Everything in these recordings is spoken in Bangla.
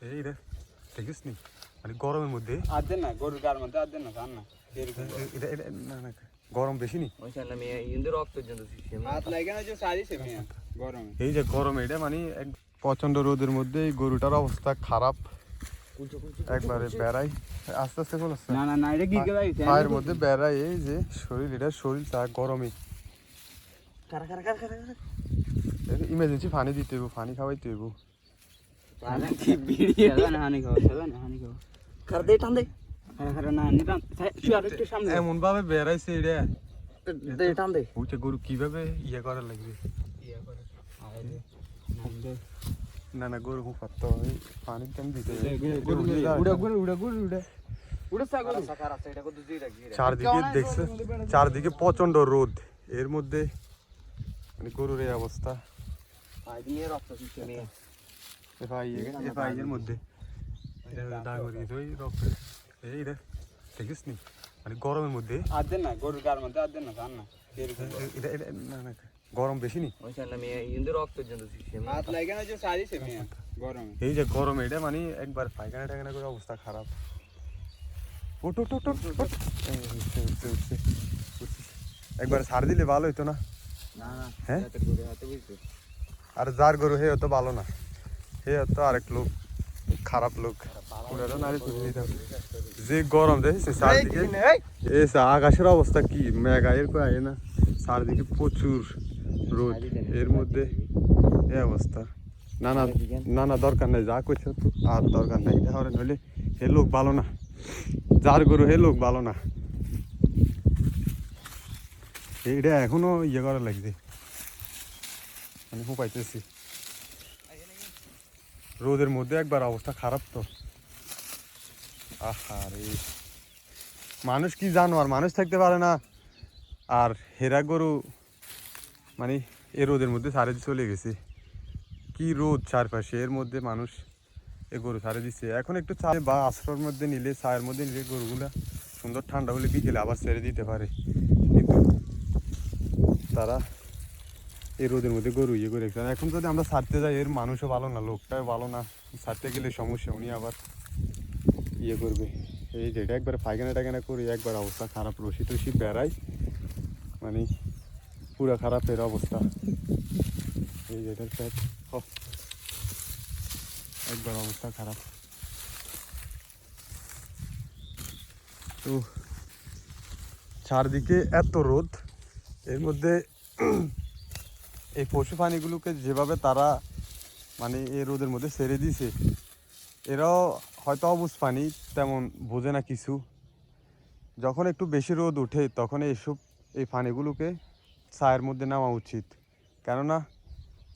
এই রে দেখিস নি মানে গরমের মধ্যে আদেন না গরুর গার মধ্যে আদেন না জান না এরকম না না গরম বেশি নি মাশাআল্লাহ মেয়ে ইন্দুর রক্ত জন্য সিস্টেম হাত লাগে না যে সারি সে মিয়া গরমে এই যে গরম এটা মানে এক প্রচন্ড রোদের মধ্যে এই গরুটার অবস্থা খারাপ একবারে বেড়াই আস্তে আস্তে চলেছে না না না এটা কি করে পায়ের মধ্যে বেড়াই এই যে শরীর তা গরমে কারা কারা কারা কারা ইমার্জেন্সি পানি দিতে হইব পানি খাওয়াইতে হইব পানি কি বিড়ি না হানি খাও না হানি খাও কার দে টান দে আরে না নি টান তুই আর একটু সামনে এমন ভাবে বেড়াইছে এটা দে টান দে ওইটা গরু কিভাবে ইয়ে করা লাগবে ইয়া করে আরে না না গরু খুব পাত্তা পানি কেন দিতে উড়ে ছাগল সাকার আছে এটা কত দুই রাখি চারদিকে দেখছে চারদিকে প্রচন্ড রোদ এর মধ্যে মানে গরুর এই অবস্থা আই দিয়ে রক্ত সিস্টেম এর মধ্যে দাগ করে দিতে ওই রক্ত এই রে দেখিস নি মানে গরমের মধ্যে আদেন না গরুর গার মধ্যে আদেন না জান না এরকম না না গরম বেশি নি মাশাআল্লাহ মেয়ে ইন্দুর রক্ত জন্য সিস্টেম হাত লাগে না যে সারি সে মিয়া গরমে এই যে গরম এটা মানে একবার পায়খানা টায়খানা করে অবস্থা খারাপ উঠ উঠ উঠ উঠ, উঠ। এই, উঠছে। একবার ছাড় দিলে ভালো হইতো না না না হ্যাঁ? হাতে করে হাতে বুঝছো আর যার গরু হে হতো ভালো না হে হতো আরেক লোক খারাপ লোক পুরানো নারী তুলে দিতে হবে। যে গরম দেখেছে চারদিকে এই আকাশের অবস্থা কি মেঘা এর কয় আয় না চারদিকে প্রচুর রোদ এর মধ্যে এই অবস্থা না না না না দরকার নাই যা করছে তো আর দরকার নাই এটা হরে নইলে হে লোক ভালো না যার গরু হে লোক ভালো না এইটা এখনো ইয়ে করা লাগছে মানে খুব পাইতেছি রোদের মধ্যে একবার অবস্থা খারাপ তো আহারে মানুষ কি জানোয়ার মানুষ থাকতে পারে না আর হেরা গরু মানে এ রোদের মধ্যে সারে চলে গেছে কি রোদ চারপাশে এর মধ্যে মানুষ এ গরু সারে দিচ্ছে এখন একটু চা বা আশ্রয়ের মধ্যে নিলে ছায়ের মধ্যে নিলে গরুগুলা সুন্দর ঠান্ডা হলে বিকেলে আবার ছেড়ে দিতে পারে কিন্তু তারা এই রোদের মধ্যে গরু ইয়ে করে রেখেছে এখন যদি আমরা ছাড়তে যাই এর মানুষও ভালো না লোকটাও ভালো না ছাড়তে গেলে সমস্যা উনি আবার ইয়ে করবে এই যেটা একবার পায়খানা টায়খানা করে একবার অবস্থা খারাপ রশি টসি বেড়াই মানে পুরা খারাপ এর অবস্থা এই যেটার প্যাট একবার অবস্থা খারাপ তো চারদিকে এত রোদ এর মধ্যে এই পশু প্রাণীগুলোকে যেভাবে তারা মানে এই রোদের মধ্যে ছেড়ে দিছে এরাও হয়তো অবুঝ পানি তেমন বোঝে না কিছু যখন একটু বেশি রোদ ওঠে তখন এই পানিগুলোকে ছায়ের মধ্যে নেওয়া উচিত কেননা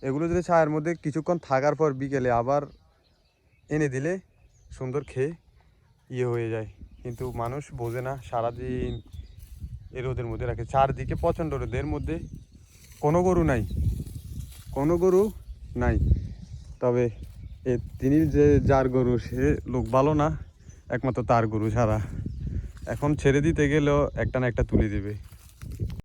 এগুলো যদি ছায়ের মধ্যে কিছুক্ষণ থাকার পর বিকেলে আবার এনে দিলে সুন্দর খেয়ে ইয়ে হয়ে যায় কিন্তু মানুষ বোঝে না সারাদিন এই রোদের মধ্যে রাখে চারদিকে প্রচণ্ড রোদের মধ্যে কোনো গরু নাই তবে তিনি যে যার গরু সে লোক ভালো না একমাত্র তার গরু ছাড়া এখন ছেড়ে দিতে গেলেও একটা না একটা তুলে দেবে